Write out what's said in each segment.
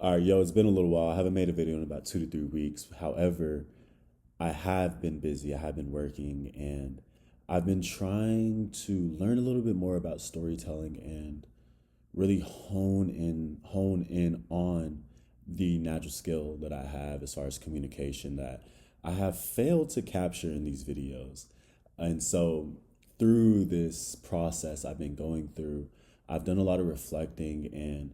All right, yo, it's been a little while. I haven't made a video in about 2 to 3 weeks. However, I have been busy. I have been working, and I've been trying to learn a little bit more about storytelling and really hone in on the natural skill that I have as far as communication that I have failed to capture in these videos. And so through this process I've been going through, I've done a lot of reflecting and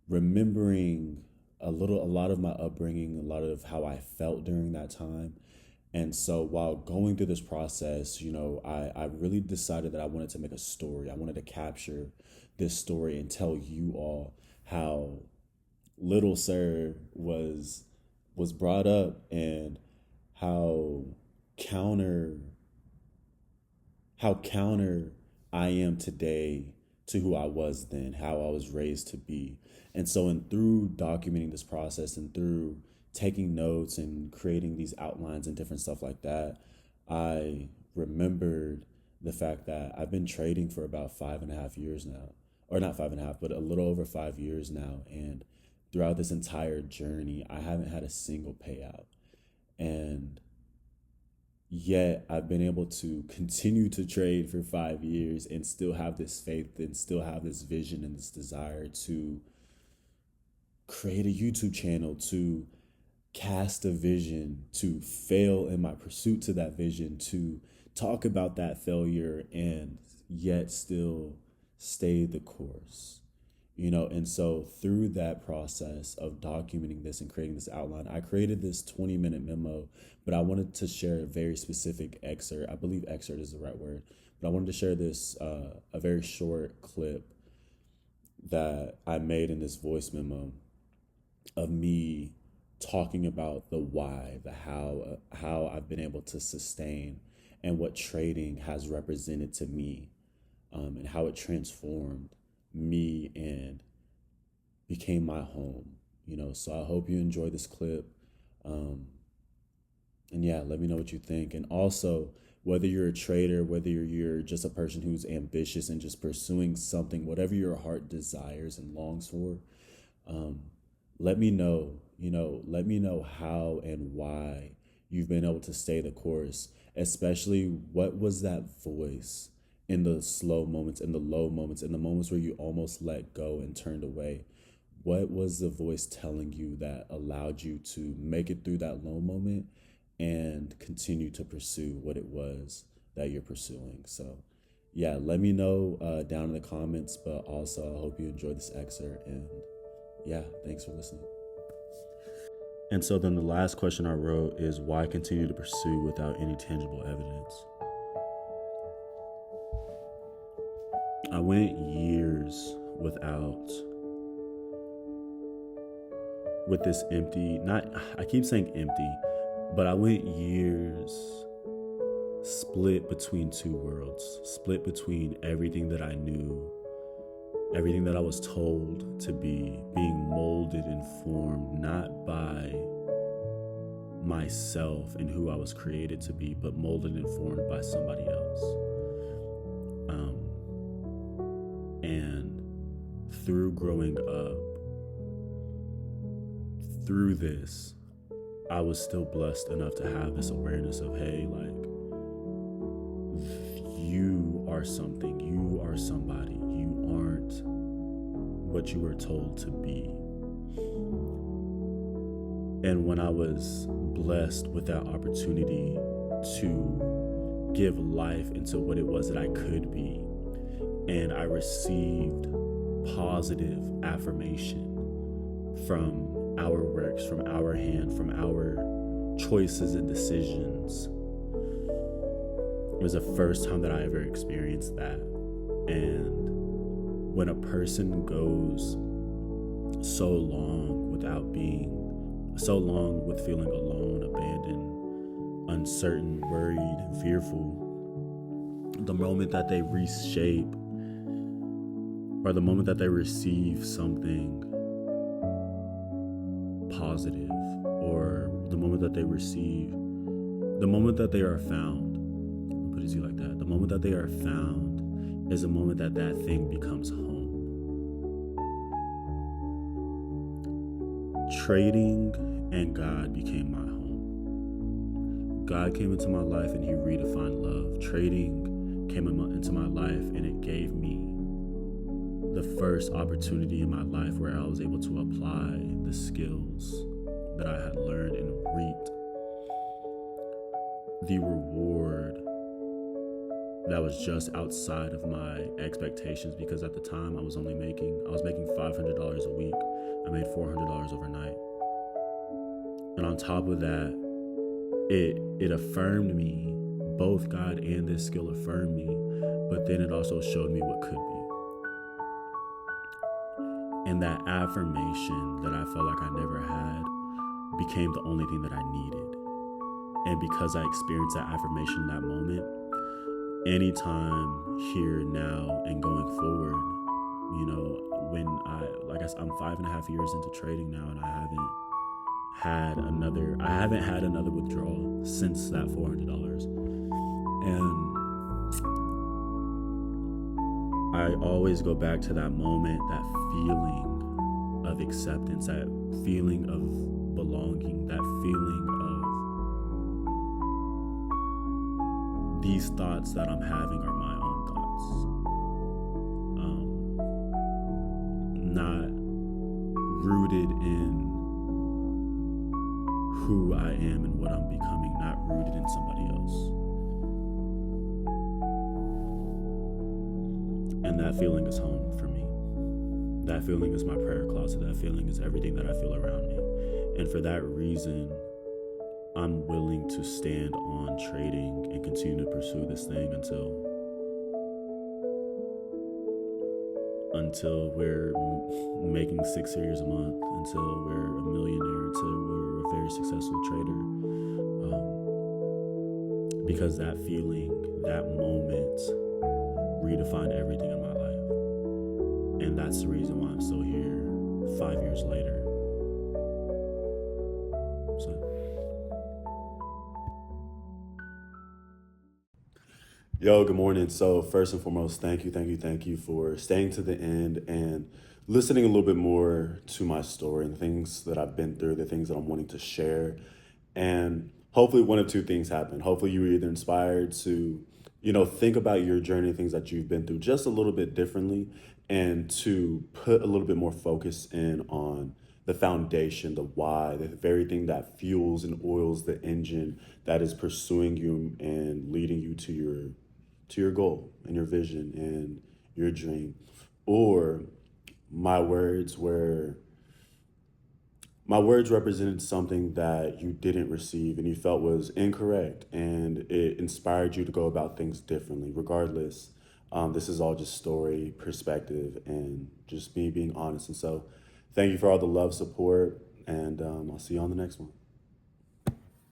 remembering a lot of my upbringing, a lot of how I felt during that time. And so while going through this process, I really decided that I wanted to make a story. I wanted to capture this story and tell you all how little sir was brought up, and how counter counter I am today to who I was then, how I was raised to be. And so, and through documenting this process and through taking notes and creating these outlines and different stuff like that, I remembered the fact that I've been trading for about 5.5 years now, or not 5.5, but a little over 5 years now. And throughout this entire journey, I haven't had a single payout. And yet I've been able to continue to trade for 5 years and still have this faith and still have this vision and this desire to create a YouTube channel, to cast a vision, to fail in my pursuit to that vision, to talk about that failure and yet still stay the course. And so through that process of documenting this and creating this outline, I created this 20-minute memo, but I wanted to share a very specific excerpt. I believe excerpt is the right word, but I wanted to share this, a very short clip that I made in this voice memo of me talking about the why, the how I've been able to sustain and what trading has represented to me, and how it transformed me and became my home. So I hope you enjoy this clip. And yeah, let me know what you think. And also, whether you're a trader, whether you're just a person who's ambitious and just pursuing something, whatever your heart desires and longs for, let me know. Let me know how and why you've been able to stay the course, especially what was that voice in the slow moments, in the low moments, in the moments where you almost let go and turned away. What was the voice telling you that allowed you to make it through that low moment and continue to pursue what it was that you're pursuing? So yeah, let me know down in the comments, but also I hope you enjoyed this excerpt, and yeah, thanks for listening. And so then the last question I wrote is, why continue to pursue without any tangible evidence? I went years with this empty, I keep saying empty, but I went years split between two worlds, split between everything that I knew, everything that I was told to be, being molded and formed not by myself and who I was created to be, but molded and formed by somebody else. And through growing up, through this, I was still blessed enough to have this awareness of, hey, like, you are something, you are somebody, you aren't what you were told to be. And when I was blessed with that opportunity to give life into what it was that I could be, and I received positive affirmation from our works, from our hand, from our choices and decisions, it was the first time that I ever experienced that. And when a person goes so long with feeling alone, abandoned, uncertain, worried, and fearful, the moment that they reshape, or the moment that they receive something positive, or the moment that they are found, I'll put it like that, the moment that they are found is the moment that thing becomes home. trading and God became my home. God came into my life and he redefined love. Trading came into my life and it gave me the first opportunity in my life where I was able to apply the skills that I had learned and reaped. The reward that was just outside of my expectations, because at the time I was making $500 a week. I made $400 overnight. And on top of that, it affirmed me. Both God and this skill affirmed me, but then it also showed me what could be. And that affirmation that I felt like I never had became the only thing that I needed. And because I experienced that affirmation in that moment, anytime here, now, and going forward, when I'm 5.5 years into trading now, and I haven't had another withdrawal since that $400. And I always go back to that moment, that feeling of acceptance, that feeling of belonging, that feeling of these thoughts that I'm having are my own thoughts. Not rooted in who I am and what I'm becoming, not rooted in somebody else. And that feeling is home for me. That feeling is my prayer closet. That feeling is everything that I feel around me. And for that reason, I'm willing to stand on trading and continue to pursue this thing until we're making 6 figures a month, until we're a millionaire, until we're a very successful trader. Because that feeling, that moment, redefined everything in my life. And that's the reason why I'm still here 5 years later. Yo, good morning. So first and foremost, thank you for staying to the end and listening a little bit more to my story and the things that I've been through, the things that I'm wanting to share. And hopefully one of two things happen. Hopefully you were either inspired to, think about your journey, things that you've been through just a little bit differently, and to put a little bit more focus in on the foundation, the why, the very thing that fuels and oils the engine that is pursuing you and leading you to your goal and your vision and your dream. Or my words represented something that you didn't receive and you felt was incorrect, and it inspired you to go about things differently. Regardless, this is all just story, perspective, and just me being honest. And so thank you for all the love, support, and I'll see you on the next one.